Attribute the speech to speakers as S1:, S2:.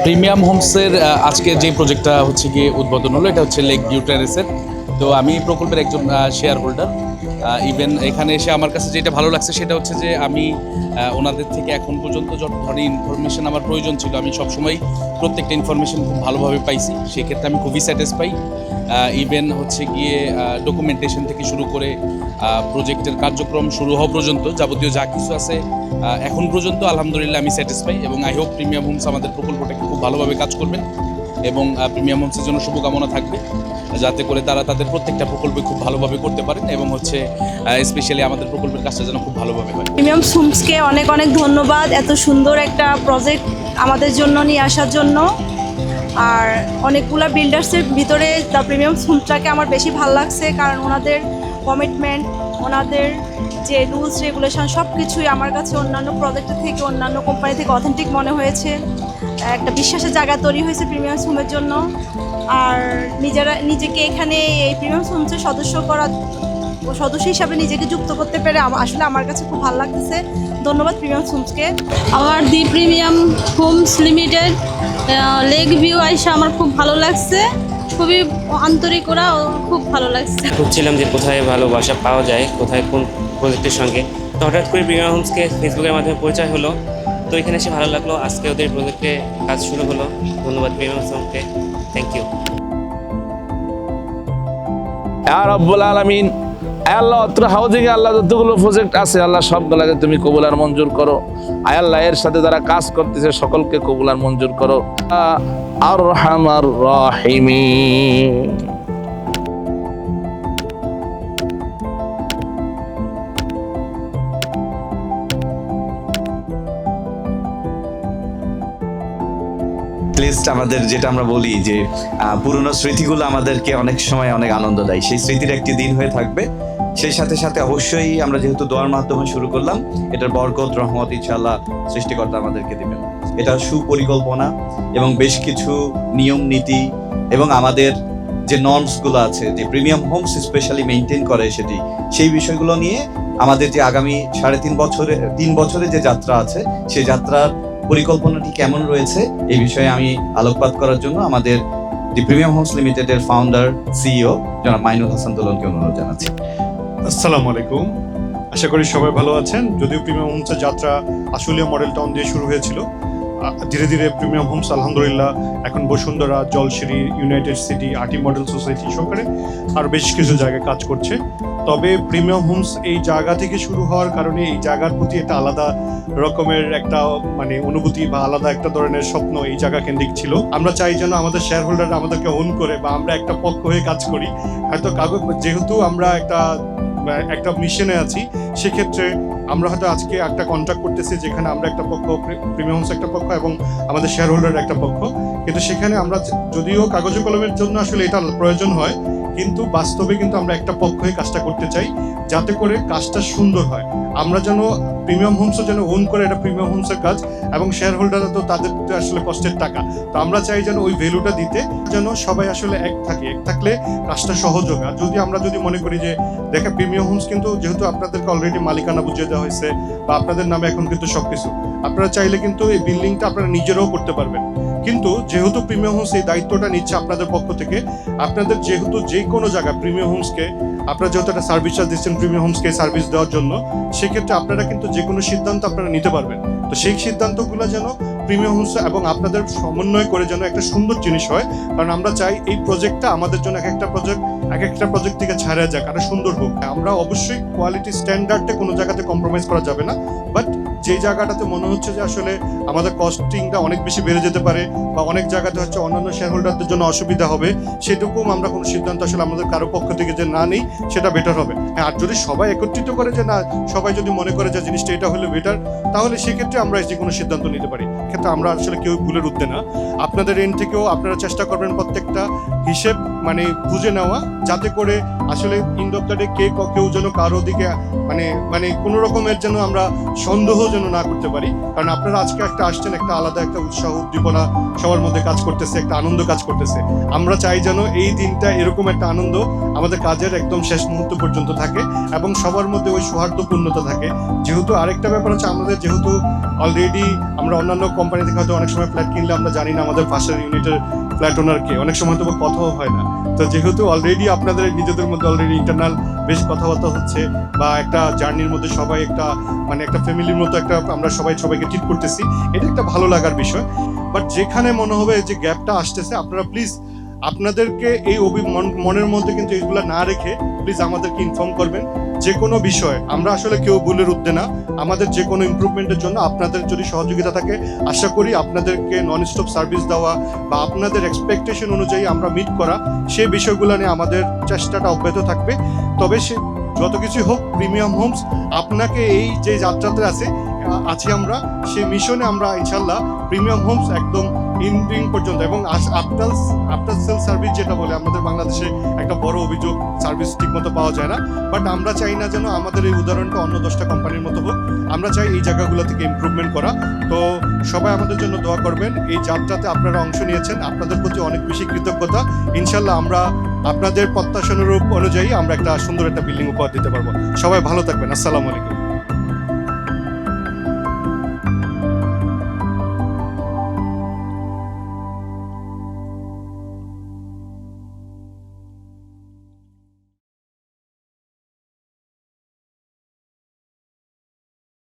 S1: Premium হোমসের আজকে যে প্রজেক্টটা হচ্ছে গিয়ে উদ্বোধন হলো, এটা হচ্ছে লেক ভিউ টেরেসের। তো আমি এই প্রকল্পের একজন শেয়ার হোল্ডার। ইভেন এখানে এসে আমার কাছে যেটা ভালো লাগছে সেটা হচ্ছে যে আমি ওনাদের থেকে এখন পর্যন্ত যত ধরনের ইনফরমেশন আমার প্রয়োজন ছিল, আমি সবসময় প্রত্যেকটা ইনফরমেশন খুব ভালোভাবে পাইছি। সেক্ষেত্রে আমি খুবই স্যাটিসফাই। ইভেন হচ্ছে গিয়ে ডকুমেন্টেশন থেকে শুরু করে প্রজেক্টের কার্যক্রম শুরু হওয়া পর্যন্ত যাবতীয় যা কিছু আছে এখন পর্যন্ত আলহামদুলিল্লাহ আমি স্যাটিসফাই। এবং আই হোপ প্রিমিয়াম হোমস আমাদের প্রকল্পটাকে খুব ভালোভাবে কাজ করবেন এবং প্রিমিয়াম হোমসের জন্য শুভকামনা থাকবে যাতে করে তারা তাদের প্রত্যেকটা প্রকল্পে খুব ভালোভাবে করতে পারেন এবং হচ্ছে স্পেশালি আমাদের প্রকল্পের কাজটা যেন খুব ভালোভাবে হয়।
S2: প্রিমিয়াম হোমসকে অনেক অনেক ধন্যবাদ এত সুন্দর একটা প্রজেক্ট আমাদের জন্য নিয়ে আসার জন্য। আর অনেকগুলো বিল্ডার্সের ভিতরে দ্য প্রিমিয়াম হোমসটাকে আমার বেশি ভালো লাগছে, কারণ ওনাদের কমিটমেন্ট, ওনাদের যে রুলস রেগুলেশন সব কিছুই আমার কাছে অন্যান্য প্রজেক্টের থেকে, অন্যান্য কোম্পানি থেকে অথেন্টিক মনে হয়েছে। একটা বিশ্বাসের জায়গা তৈরি হয়েছে প্রিমিয়াম হোমের জন্য। আর নিজেকে এখানে এই প্রিমিয়াম হোমসের সদস্য হিসাবে নিজেকে যুক্ত করতে পেরে আসলে আমার কাছে খুব ভালো লাগতেছে। ধন্যবাদ প্রিমিয়াম হোমসকে।
S3: আমার the premium homes limited lake view আইসা আমার খুব ভালো লাগছে, খুবই আন্তরিক, ওরা খুব ভালো লাগছে।
S4: খুঁজছিলাম যে কোথায় ভালোবাসা পাওয়া যায়, কোথায় কোন প্রজেক্টের সঙ্গে। তো হঠাৎ করে প্রিমিয়াম হোমসকে ফেসবুকের মাধ্যমে পরিচয় হলো, তো এখানে এসে ভালো লাগলো। আজকে ওদের প্রজেক্টে কাজ শুরু হলো। ধন্যবাদ প্রিমিয়াম হোমসকে, থ্যাংক ইউ।
S5: রব্বুল আলামিন, আল্লাহ অত্র হাউজিং আল্লাহ যতগুলো প্রজেক্ট আছে আল্লাহ সবগুলাকে তুমি কবুল আর মঞ্জুর করো। আল্লাহ এর সাথে যারা কাজ করতেছে সকলকে কবুল আর মঞ্জুর করো। আর রহমার রাহিমিন।
S6: লিস্ট আমাদের যেটা আমরা বলি যে পুরনো স্মৃতিগুলো আমাদেরকে অনেক সময় অনেক আনন্দ দেয়, সেই স্মৃতির একটি দিন হয়ে থাকবে। সেই সাথে সাথে অবশ্যই আমরা যেহেতু দোয়ার মাধ্যমে শুরু করলাম, এটার বরকত রহমত ইনশাআল্লাহ সৃষ্টিকর্তা আমাদেরকে দিবেন। এটা সুপরিকল্পনা এবং বেশ কিছু নিয়ম নীতি এবং আমাদের যে নর্মসগুলো আছে, যে প্রিমিয়াম হোমস স্পেশালি মেনটেন করে সেই বিষয়গুলো নিয়ে আমাদের যে আগামী 3 বছরে যে যাত্রা আছে, সেই যাত্রার পরিকল্পনাটি কেমন রয়েছে এই বিষয়ে আমি আলোকপাত করার জন্য আমাদের দি প্রিমিয়াম হোমস লিমিটেডের ফাউন্ডার সিইও জনাব মাইনুল হাসান দোলনকে অনুরোধ জানাচ্ছি।
S7: আসসালামু আলাইকুম, আশা করি সবাই ভালো আছেন। যদিও প্রিমিয়াম হোমসের যাত্রা আশুলিয়া মডেল টাউন দিয়ে শুরু হয়েছিল, ধীরে ধীরে প্রিমিয়াম হোমস আলহামদুলিল্লাহ এখন Bashundhara, Jolshiri, United city, RT model society সহকারে আর বেশ কিছু জায়গায় কাজ করছে। তবে প্রিমিয়াম হোমস এই জায়গা থেকে শুরু হওয়ার কারণে এই জায়গার প্রতি একটা আলাদা রকমের একটা অনুভূতি বা আলাদা একটা ধরনের স্বপ্ন এই জায়গা কেন্দ্রিক ছিল। আমরা চাই যেন আমাদের শেয়ার হোল্ডাররা আমাদেরকে ওন করে বা আমরা একটা পক্ষ হয়ে কাজ করি। হয়তো যেহেতু আমরা একটা মিশনে আছি, সেক্ষেত্রে আমরা হয়তো আজকে একটা কন্ট্রাক্ট করতেছি যেখানে আমরা একটা পক্ষ, প্রিমিয়াম হোমস একটা পক্ষ এবং আমাদের শেয়ার হোল্ডার একটা পক্ষ। কিন্তু সেখানে আমরা যদিও কাগজে কলমের জন্য আসলে এটা প্রয়োজন হয়, কিন্তু বাস্তবে কিন্তু আমরা একটা পক্ষ হয়ে কাজটা করতে চাই যাতে করে কাজটা সুন্দর হয়। আমরা যেন প্রিমিয়াম হোমসও যেন ওন করে, এটা প্রিমিয়াম হোমসের কাজ এবং শেয়ার হোল্ডাররা তো তাদের আসলে কষ্টের টাকা, তো আমরা চাই যেন ওই ভ্যালুটা দিতে, যেন সবাই আসলে এক থাকলে কাজটা সহজ হবে। আর আমরা যদি মনে করি যে দেখে প্রিমিয়াম হোমস কিন্তু যেহেতু আপনাদেরকে অলরেডি মালিকানা বুঝিয়ে দেওয়া হয়েছে বা আপনাদের নামে এখন কিন্তু সবকিছু, আপনারা চাইলে কিন্তু এই বিল্ডিংটা আপনারা নিজেরাও করতে পারবেন। কিন্তু যেহেতু প্রিমিয়াম হোমস এই দায়িত্বটা নিচ্ছে আপনাদের পক্ষ থেকে, আপনাদের যেহেতু যে কোনো জায়গায় প্রিমিয়াম হোমসকে আপনারা যেহেতু একটা সার্ভিস দিচ্ছেন প্রিমিয়াম হোমসকে সার্ভিস দেওয়ার জন্য, সেক্ষেত্রে আপনারা কিন্তু যে কোনো সিদ্ধান্ত আপনারা নিতে পারবেন। তো সেই সিদ্ধান্তগুলো যেন প্রিমিয়াম হোমস এবং আপনাদের সমন্বয় করে যেন একটা সুন্দর জিনিস হয়। কারণ আমরা চাই এই প্রজেক্টটা আমাদের জন্য এক একটা প্রজেক্ট থেকে ছাড়া যাক, আরো সুন্দর হোক। আমরা অবশ্যই কোয়ালিটি স্ট্যান্ডার্ডে কোনো জায়গাতে কম্প্রোমাইজ করা যাবে না, বাট যে জায়গাটাতে মনে হচ্ছে যে আসলে আমাদের কস্টিংটা অনেক বেশি বেড়ে যেতে পারে বা অনেক জায়গাতে হচ্ছে অন্যান্য শেয়ার হোল্ডারদের জন্য অসুবিধা হবে, সেটুকুম আমরা কোনো সিদ্ধান্ত আসলে আমাদের কারো পক্ষ থেকে যে না নেই, সেটা বেটার হবে। হ্যাঁ, আর যদি সবাই একত্রিত করে যে না, সবাই যদি মনে করে যে জিনিসটা এটা হলে বেটার, তাহলে সেক্ষেত্রে আমরা যে কোনো সিদ্ধান্ত নিতে পারি। ক্ষেত্রে আমরা আসলে কেউ ভুলের ঊর্ধ্বে না। আপনাদের এন্ড থেকেও আপনারা চেষ্টা করবেন প্রত্যেকটা হিসেব মানে বুঝে নেওয়া, যাতে করে আসলে ইন্ড অফ দ্য ডে কেউ যেন কারো দিকে মানে কোনো রকমের যেন আমরা সন্দেহ যেন না করতে পারি। কারণ আপনারা আজকে একটা আসছেন, একটা আলাদা একটা উৎসাহ উদ্দীপনা সবার মধ্যে কাজ করতেছে, একটা আনন্দ কাজ করতেছে। আমরা চাই যেন এই দিনটা এরকম একটা আনন্দ আমাদের কাজের একদম শেষ মুহূর্ত পর্যন্ত থাকে এবং সবার মধ্যে ওই সৌহার্দ্যপূর্ণতা থাকে। যেহেতু আরেকটা ব্যাপার হচ্ছে, আমাদের যেহেতু অলরেডি আমরা অন্যান্য কোম্পানি থেকে হয়তো অনেক সময় ফ্ল্যাট কিনলে আমরা জানি না আমাদের পাশের ইউনিটের ফ্ল্যাট ওনারকে, অনেক সময় তো কথাও হয় না। তো যেহেতু অলরেডি আপনাদের নিজেদের মধ্যে অলরেডি ইন্টারনাল বেশ কথাবার্তা হচ্ছে, বা একটা জার্নির মধ্যে সবাই একটা মানে একটা ফ্যামিলির মতো একটা আমরা সবাইকে ট্রিট করতেছি, এটা একটা ভালো লাগার বিষয়। বাট যেখানে মনে হবে যে গ্যাপটা আসতেছে, আপনারা প্লিজ আপনাদেরকে এই মনের মধ্যে কিন্তু এইগুলো না রেখে প্লিজ আমাদেরকে ইনফর্ম করবেন। যে কোনো বিষয় আমরা আসলে কেউ ভুলের ঊর্ধ্বে না, আমাদের যে কোনো ইমপ্রুভমেন্টের জন্য আপনাদের যদি সহযোগিতা থাকে, আশা করি আপনাদেরকে নন স্টপ সার্ভিস দেওয়া বা আপনাদের এক্সপেকটেশন অনুযায়ী আমরা মিট করা, সেই বিষয়গুলো নিয়ে আমাদের চেষ্টাটা অব্যাহত থাকবে। তবে সে যত কিছু হোক, প্রিমিয়াম হোমস আপনাকে এই যে যাত্রাতে আছি আমরা, সেই মিশনে আমরা ইনশাল্লাহ প্রিমিয়াম হোমস একদম ইন্ডিং পর্যন্ত, এবং আফটার সেল সার্ভিস যেটা বলে আমাদের বাংলাদেশে একটা বড় অভিযোগ, সার্ভিস ঠিকমতো পাওয়া যায় না। বাট আমরা চাই না যেন আমাদের এই উদাহরণটা অন্য 10টা কোম্পানির মতো হোক, আমরা চাই এই জায়গাগুলো থেকে ইমপ্রুভমেন্ট করা। তো সবাই আমাদের জন্য দোয়া করবেন। এই যাত্রাতে আপনারা অংশ নিয়েছেন, আপনাদের প্রতি অনেক বেশি কৃতজ্ঞতা। ইনশাল্লাহ আমরা আপনাদের প্রত্যাশানুরূপ অনুযায়ী আমরা একটা সুন্দর একটা বিল্ডিং উপহার দিতে পারবো। সবাই ভালো থাকবেন। আসসালামু আলাইকুম।